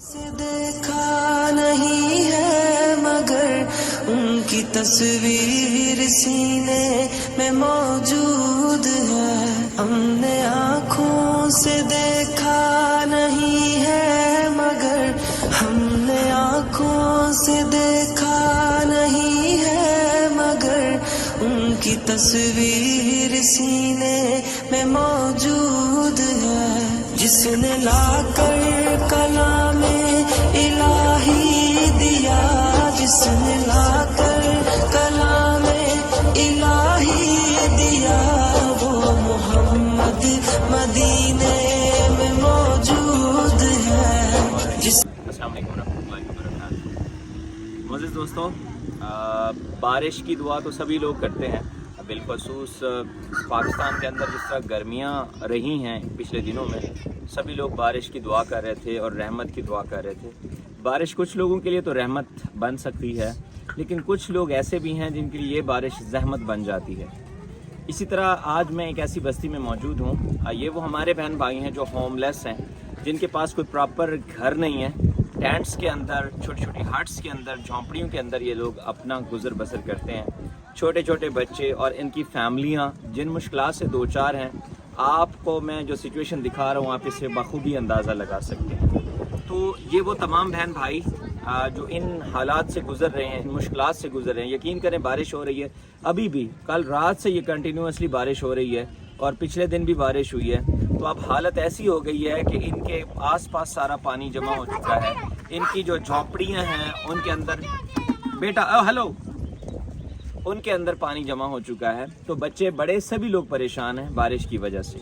से देखा नहीं है मगर उनकी तस्वीर सीने में मौजूद है। हमने आँखों से देखा नहीं है मगर हमने आँखों से देखा नहीं है मगर उनकी तस्वीर सीने में मौजूद है। जिसने लाकर कलामे इलाही दिया, जिसने लाकर कलामे इलाही दिया, वो मोहम्मद मदीने में मौजूद है। अस्सलाम वालेकुम रहमतुल्लाहि व बरकातहू। मोअज़्ज़िज़ दोस्तों, बारिश की दुआ तो सभी लोग करते हैं। बिलखसूस पाकिस्तान के अंदर जिस तरह गर्मियाँ रही हैं पिछले दिनों में, सभी लोग बारिश की दुआ कर रहे थे और रहमत की दुआ कर रहे थे। बारिश कुछ लोगों के लिए तो रहमत बन सकती है, लेकिन कुछ लोग ऐसे भी हैं जिनके लिए ये बारिश ज़हमत बन जाती है। इसी तरह आज मैं एक ऐसी बस्ती में मौजूद हूँ। ये वो हमारे बहन भाई हैं जो होमलेस हैं, जिनके पास कोई प्रॉपर घर नहीं है। टेंट्स के अंदर, छोटी छोटी हट्स के अंदर, झोंपड़ियों के अंदर ये लोग अपना गुजर बसर करते हैं। छोटे छोटे बच्चे और इनकी फैमिलियाँ जिन मुश्किलात से दो चार हैं, आपको मैं जो सिचुएशन दिखा रहा हूँ आप इससे बखूबी अंदाज़ा लगा सकते हैं। तो ये वो तमाम बहन भाई जो इन हालात से गुजर रहे हैं, इन मुश्किलात से गुजर रहे हैं। यकीन करें बारिश हो रही है, अभी भी कल रात से ये कंटिन्यूसली बारिश हो रही है और पिछले दिन भी बारिश हुई है। तो अब हालत ऐसी हो गई है कि इनके आसपास सारा पानी जमा हो चुका है। इनकी जो झोंपड़ियाँ हैं उनके अंदर, बेटा हेलो, उनके अंदर पानी जमा हो चुका है। तो बच्चे बड़े सभी लोग परेशान हैं बारिश की वजह से।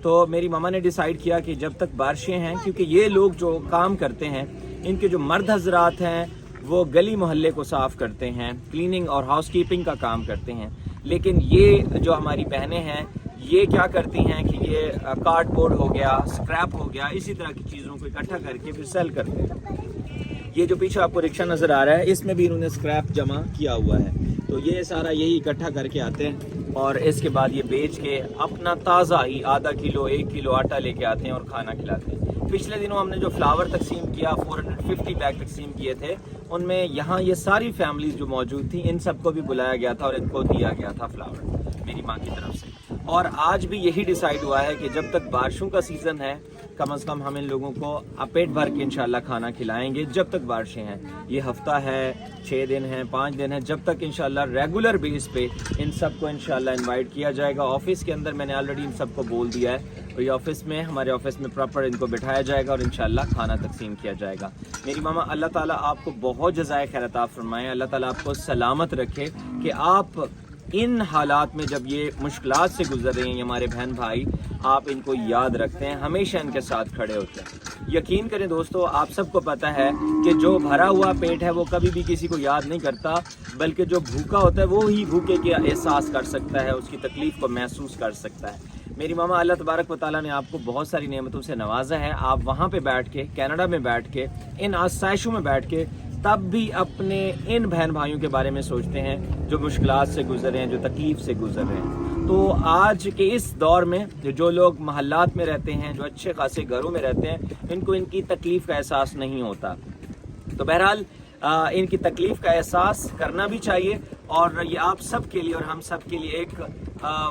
तो मेरी मामा ने डिसाइड किया कि जब तक बारिशें हैं, क्योंकि ये लोग जो काम करते हैं, इनके जो मर्द हजरात हैं वो गली मोहल्ले को साफ़ करते हैं, क्लीनिंग और हाउस कीपिंग का काम करते हैं। लेकिन ये जो हमारी बहनें हैं ये क्या करती हैं कि ये कार्डबोर्ड हो गया, स्क्रैप हो गया, इसी तरह की चीज़ों को इकट्ठा करके फिर सेल करते हैं। ये जो पीछे आपको रिक्शा नज़र आ रहा है, इसमें भी इन्होंने स्क्रैप जमा किया हुआ है। तो ये सारा यही इकट्ठा करके आते हैं और इसके बाद ये बेच के अपना ताज़ा ही आधा किलो 1 किलो आटा लेके आते हैं और खाना खिलाते हैं। पिछले दिनों हमने जो फ्लावर तकसीम किया, 450 बैग तकसीम किए थे, उनमें यहाँ ये सारी फैमिलीज जो मौजूद थी इन सबको भी बुलाया गया था और इनको दिया गया था फ्लावर मेरी माँ की तरफ से। और आज भी यही डिसाइड हुआ है कि जब तक बारिशों का सीज़न है, कम से कम हम इन लोगों को पेट भर के इंशाल्लाह खाना खिलाएंगे जब तक बारिशें हैं। ये हफ्ता है, 6 दिन है, 5 दिन है, जब तक इंशाल्लाह रेगुलर बेस पे इन सबको इंशाल्लाह इनवाइट किया जाएगा। ऑफिस के अंदर मैंने ऑलरेडी इन सबको बोल दिया है, तो ये ऑफिस में, हमारे ऑफिस में प्रॉपर इनको बिठाया जाएगा और इंशाल्लाह खाना तकसीम किया जाएगा। मेरी मामा, अल्लाह ताला आपको बहुत जज़ाए खैर अता फरमाए, अल्लाह ताला आपको सलामत रखे कि आप इन हालात में जब ये मुश्किलात से गुजर रहे हैं, हमारे बहन भाई, आप इनको याद रखते हैं, हमेशा इनके साथ खड़े होते हैं। यकीन करें दोस्तों, आप सबको पता है कि जो भरा हुआ पेट है वो कभी भी किसी को याद नहीं करता, बल्कि जो भूखा होता है वो ही भूखे का एहसास कर सकता है, उसकी तकलीफ़ को महसूस कर सकता है। मेरी मामा, अल्लाह तबारक व तआला ने आपको बहुत सारी नेमतों से नवाजा है। आप वहाँ पे बैठ के, कनाडा में बैठ के, इन आसाइशों में बैठ के, तब भी अपने इन बहन भाइयों के बारे में सोचते हैं जो मुश्किलात से गुजर रहे हैं, जो तकलीफ़ से गुजर रहे हैं। तो आज के इस दौर में जो लोग महल्लात में रहते हैं, जो अच्छे खासे घरों में रहते हैं, इनको इनकी तकलीफ़ का एहसास नहीं होता। तो बहरहाल इनकी तकलीफ़ का एहसास करना भी चाहिए और ये आप सब के लिए और हम सब के लिए एक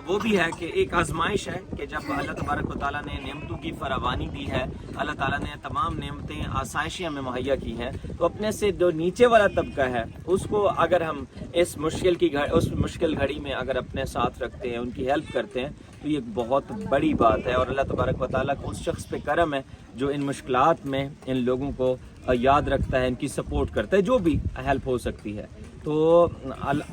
वो भी है कि एक आजमाइश है कि जब अल्लाह तबारक व तआला ने नेमतों की फरावानी दी है, अल्लाह ताला ने तमाम नेमतें, आसाइशें हमें मुहैया की हैं, तो अपने से जो नीचे वाला तबका है उसको अगर हम उस मुश्किल घड़ी में अगर अपने साथ रखते हैं, उनकी हेल्प करते हैं, तो ये एक बहुत बड़ी बात है। और अल्लाह तबारक व तआला को उस शख्स पे करम है जो इन मुश्किलात में इन लोगों को याद रखता है, इनकी सपोर्ट करता है, जो भी हेल्प हो सकती है। तो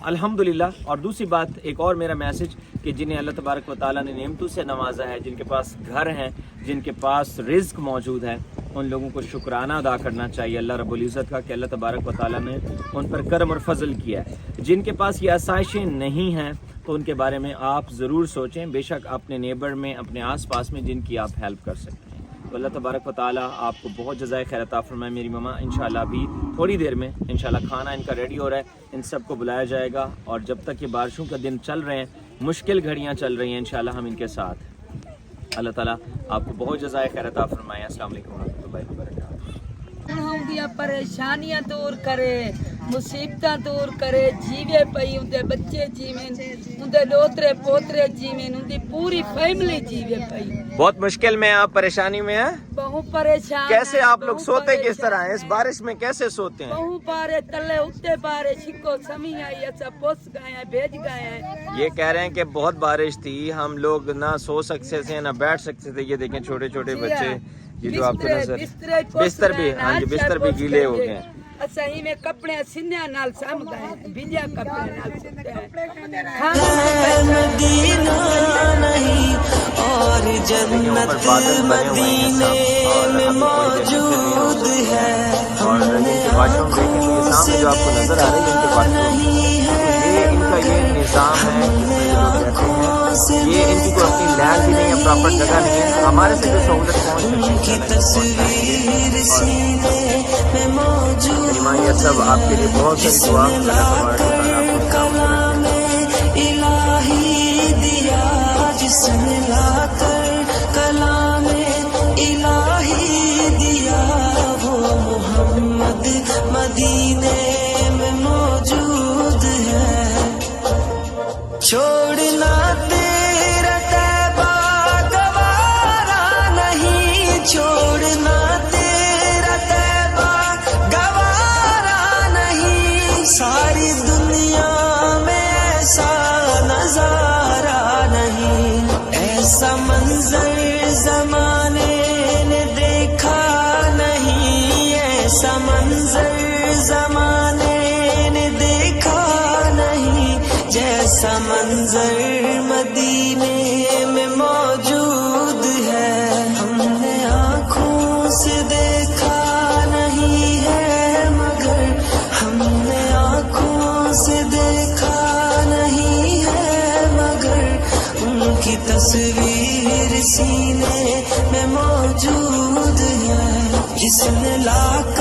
अल्हम्दुलिल्लाह। और दूसरी बात, एक और मेरा मैसेज कि जिन्हें अल्लाह तबारक व तआला ने नेमतों से नवाजा है, जिनके पास घर हैं, जिनके पास रिज़्क मौजूद है, उन लोगों को शुक्राना अदा करना चाहिए अल्लाह रब्बुल इज़्ज़त का कि अल्लाह तबारक व तआला ने उन पर करम और फजल किया है। जिनके पास ये आसाइशें नहीं हैं तो उनके बारे में आप ज़रूर सोचें, बेशक अपने नेबर में, अपने आस-पास में जिनकी आप हेल्प कर सकते हैं। तो अल्लाह तबारक व तआला आपको बहुत जज़ाए खैर अता फरमाए। मेरी मामा, इंशाल्लाह अभी थोड़ी देर में इंशाल्लाह खाना इनका रेडी हो रहा है, इन सबको बुलाया जाएगा और जब तक ये बारिशों का दिन चल रहे हैं, मुश्किल घड़ियाँ चल रही हैं, इंशाल्लाह हम इनके साथ हैं। अल्लाह ताला आपको बहुत जज़ाए खैर अता फरमाए। अस्सलाम वालेकुम व रहमतुल्लाहि व बरकातहू। ਦੀਆਂ ਪਰੇਸ਼ਾਨੀਆਂ ਦੂਰ ਕਰੇ, ਮੁਸੀਬਤਾਂ ਦੂਰ करे, जीवे पई उनके बच्चे जीवें, उनके लोतरे पोतरे जीवें, उनकी पूरी फैमिली जीवे पई। बहुत मुश्किल में आप परेशानी में हैं? बहुत परेशान कैसे हैं, आप लोग बहुत सोते किस परेशान तरह हैं? इस बारिश में कैसे सोते हैं? बहुत बारे तले उत्ते बारे छिको समी आई, अच्छा पुस गए हैं, भेज गए हैं। ये कह रहे हैं कि बहुत बारिश थी, हम लोग ना सो सकते थे ना बैठ सकते थे। ये देखें छोटे छोटे जी बच्चे, हाँ। ये जो आपको नजर, बिस्तर बिस्तर भी, हाँ जी, बिस्तर भी गीले हो गए हैं। सही में कपड़े सीने नाल साम गए, भिजा कपड़े नाल सीते हैं। है मदीना नहीं और जन्नत मदीने में मौजूद है। हमने आँखों से देखा नहीं है ये इनका ये निज़ाम है, ये इनकी कोई अपनी लैंड भी नहीं है, प्रॉपर जगह नहीं है। हमारे से जो सहूलत उनकी तस्वीर सीने में मौजूद ये सब आपके लिए बहुत सारी दुआ कलाम इलाही दिया जिसने लाकर कलाम इलाही दिया, वो मोहम्मद मदीने में मौजूद है। छोड़ना तेरा तैबा गवारा नहीं, छोड़ना तेरा तैबा गवारा नहीं, सारी दुनिया में ऐसा नजारा नहीं, ऐसा मंजर जमाने ने देखा नहीं, ऐसा मंजर जमाने ने देखा नहीं, जैसा मंजर मदीने में मौजूद है। हमने आँखों से देखा नहीं है मगर, हमने आँखों से देखा नहीं है मगर, उनकी तस्वीर सीने में मौजूद है। जिसने लाख